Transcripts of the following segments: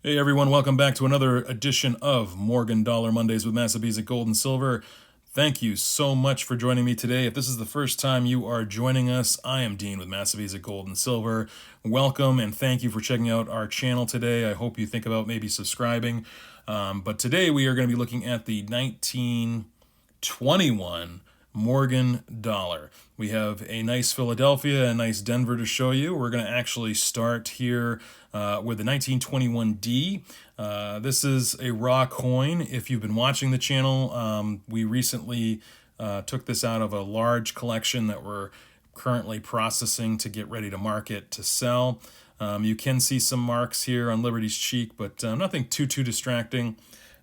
Hey everyone, welcome back to another edition of Morgan Dollar Mondays with Massabesic Gold and Silver. Thank you so much for joining me today. If this is the first time you are joining us, I am Dean with Massabesic Gold and Silver. Welcome and thank you for checking out our channel today. I hope you think about maybe subscribing. But today we are going to be looking at the 1921 Morgan dollar. We have a nice Philadelphia, a nice Denver to show you. We're going to actually start here with the 1921D. This is a raw coin. If you've been watching the channel, we recently took this out of a large collection that we're currently processing to get ready to market to sell. You can see some marks here on Liberty's cheek, but nothing too distracting.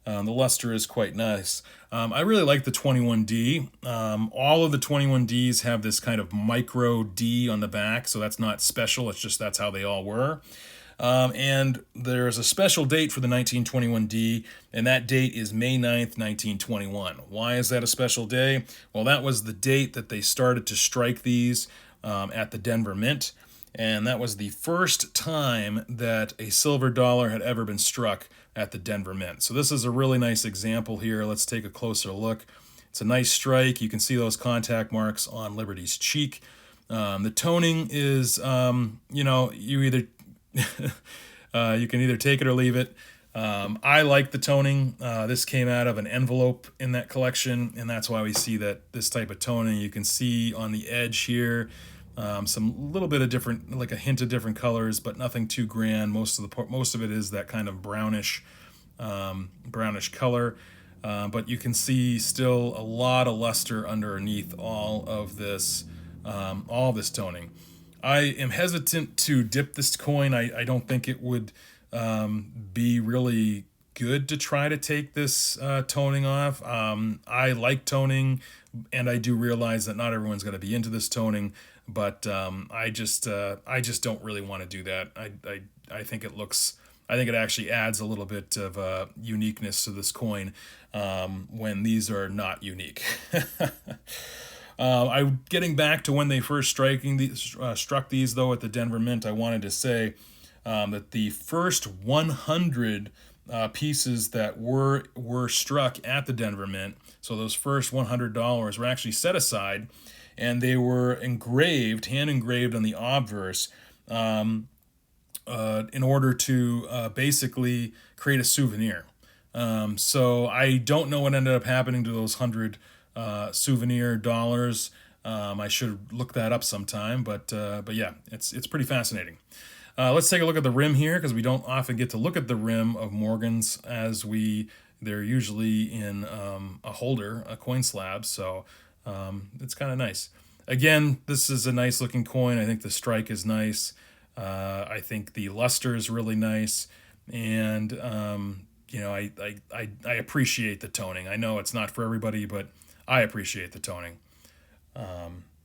The luster is quite nice. I really like the 21D. All of the 21Ds have this kind of micro D on the back, so that's not special. It's just that's how they all were. And there's a special date for the 1921D, and that date is May 9th, 1921. Why is that a special day? Well, that was the date that they started to strike these at the Denver Mint, and that was the first time that a silver dollar had ever been struck at the Denver Mint. So this is a really nice example here. Let's take a closer look. It's a nice strike. You can see those contact marks on Liberty's cheek. The toning is, you either you can either take it or leave it. I like the toning. This came out of an envelope in that collection, and that's why we see that this type of toning. You can see on the edge here some little bit of different, like a hint of different colors, but nothing too grand. Most of it is that kind of brownish color, but you can see still a lot of luster underneath all of this toning. I am hesitant to dip this coin. I don't think it would be really good to try to take this toning off. I like toning, and I do realize that not everyone's going to be into this toning, but I just don't really want to do that. I think it actually adds a little bit of uniqueness to this coin when these are not unique. Getting back to when they first struck these though at the Denver Mint, I wanted to say that the first 100 pieces that were struck at the Denver Mint, so those first $100 were actually set aside, and they were hand engraved on the obverse in order to basically create a souvenir. So I don't know what ended up happening to those 100 souvenir dollars. I should look that up sometime, but yeah, it's pretty fascinating. Let's take a look at the rim here, because we don't often get to look at the rim of Morgans, as they're usually in a holder, a coin slab, so it's kind of nice. Again, this is a nice looking coin. I think the strike is nice. I think the luster is really nice, and I appreciate the toning. I know it's not for everybody, but I appreciate the toning.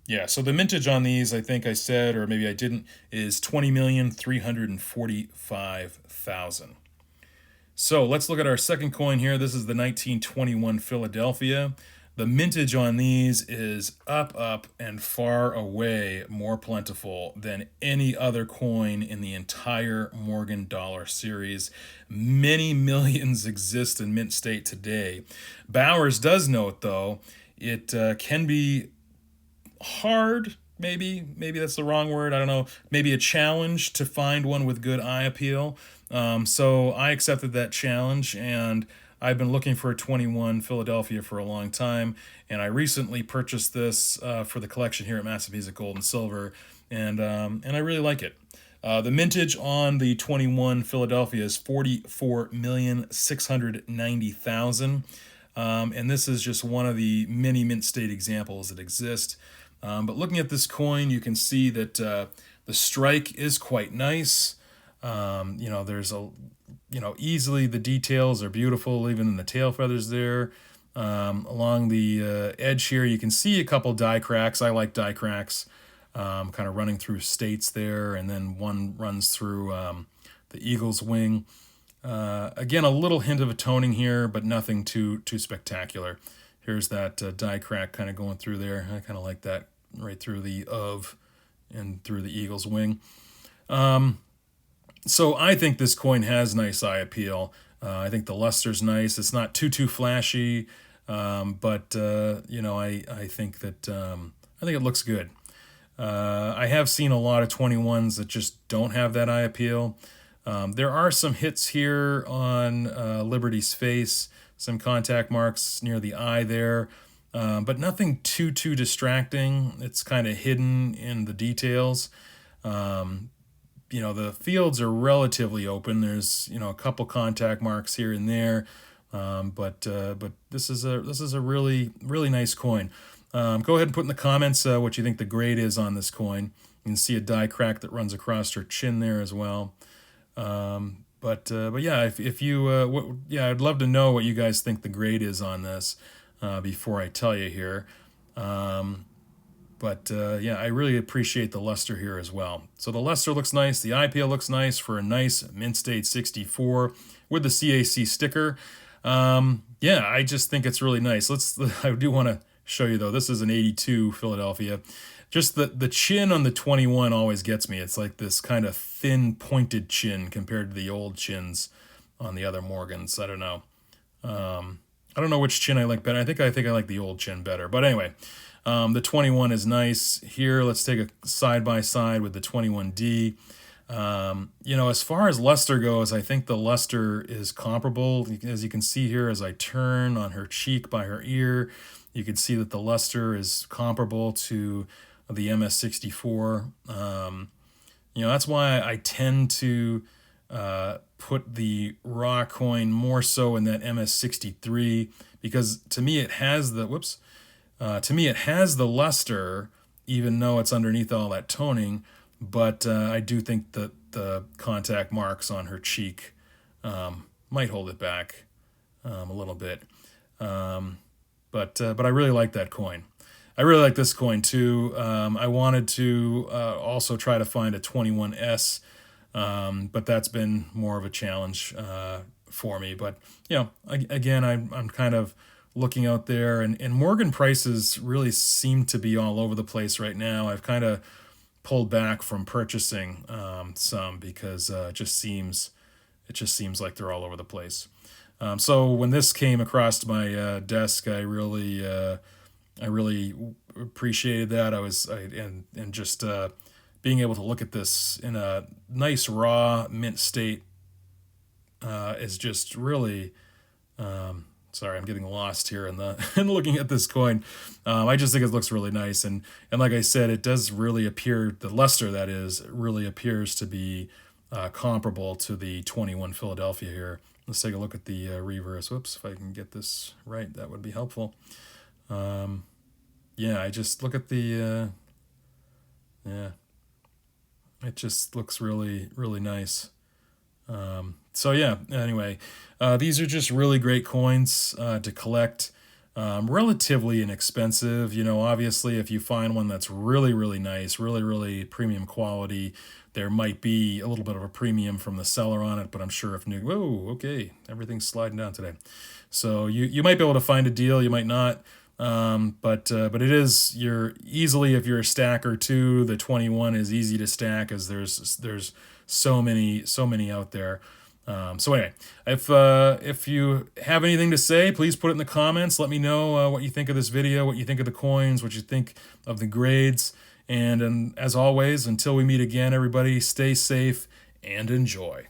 Yeah, so the mintage on these, I think I said, or maybe I didn't, is 20,345,000. So let's look at our second coin here. This is the 1921 Philadelphia. The mintage on these is up, and far away more plentiful than any other coin in the entire Morgan dollar series. Many millions exist in mint state today. Bowers does note, though, it can be hard, maybe that's the wrong word, I don't know, maybe a challenge to find one with good eye appeal. So I accepted that challenge, and I've been looking for a 21 Philadelphia for a long time, and I recently purchased this for the collection here at Massabesic Gold and Silver, and I really like it. The mintage on the 21 Philadelphia is 44,690,000, and this is just one of the many mint state examples that exist. But looking at this coin, you can see that the strike is quite nice. There's easily the details are beautiful, even in the tail feathers there. Along the edge here, you can see a couple die cracks. I like die cracks, kind of running through states there, and then one runs through the eagle's wing. Again, a little hint of a toning here, but nothing too spectacular. Here's that die crack kind of going through there. I kind of like that right through the and through the eagle's wing. So I think this coin has nice eye appeal. I think the luster's nice. It's not too flashy, but I think that I think it looks good. I have seen a lot of 21s that just don't have that eye appeal. There are some hits here on Liberty's face, some contact marks near the eye there, but nothing too distracting. It's kind of hidden in the details. The fields are relatively open. There's a couple contact marks here and there, but this is a really nice coin. Go ahead and put in the comments what you think the grade is on this coin. You can see a die crack that runs across her chin there as well. But yeah, if you yeah, I'd love to know what you guys think the grade is on this before I tell you here. But yeah, I really appreciate the luster here as well. So the luster looks nice. The IPL looks nice for a nice Mint State 64 with the CAC sticker. Yeah, I just think it's really nice. I do want to show you though. This is an 82 Philadelphia. Just the chin on the 21 always gets me. It's like this kind of thin pointed chin compared to the old chins on the other Morgans. I don't know. I don't know which chin I like better. I think I like the old chin better. But anyway, the 21 is nice. Here, let's take a side by side with the 21D. As far as luster goes, I think the luster is comparable. As you can see here, as I turn on her cheek by her ear, you can see that the luster is comparable to the MS64. That's why I tend to put the raw coin more so in that MS63, because to me it has the luster, even though it's underneath all that toning. But I do think that the contact marks on her cheek might hold it back a little bit. But I really like that coin. I really like this coin too. I wanted to also try to find a 21S, but that's been more of a challenge for me. But again, I'm kind of looking out there, and Morgan prices really seem to be all over the place right now. I've kind of pulled back from purchasing some because it just seems like they're all over the place. So when this came across my desk, I really appreciated that. And just being able to look at this in a nice raw mint state is just really. Sorry, I'm getting lost here in in looking at this coin. I just think it looks really nice, and like I said, it does really appear, the luster that is, really appears to be comparable to the 21 Philadelphia here. Let's take a look at the reverse. Whoops, if I can get this right, that would be helpful. Yeah, I just look at the yeah, it just looks really nice. So yeah, anyway, these are just really great coins to collect. Relatively inexpensive. Obviously, if you find one that's really nice, really premium quality, there might be a little bit of a premium from the seller on it. But I'm sure if new, whoa, okay, everything's sliding down today. So you might be able to find a deal. You might not. But it is, if you're a stacker too, the 21 is easy to stack, as there's so many out there. So anyway, if you have anything to say, please put it in the comments. Let me know what you think of this video, what you think of the coins, what you think of the grades. And as always, until we meet again, everybody, stay safe and enjoy.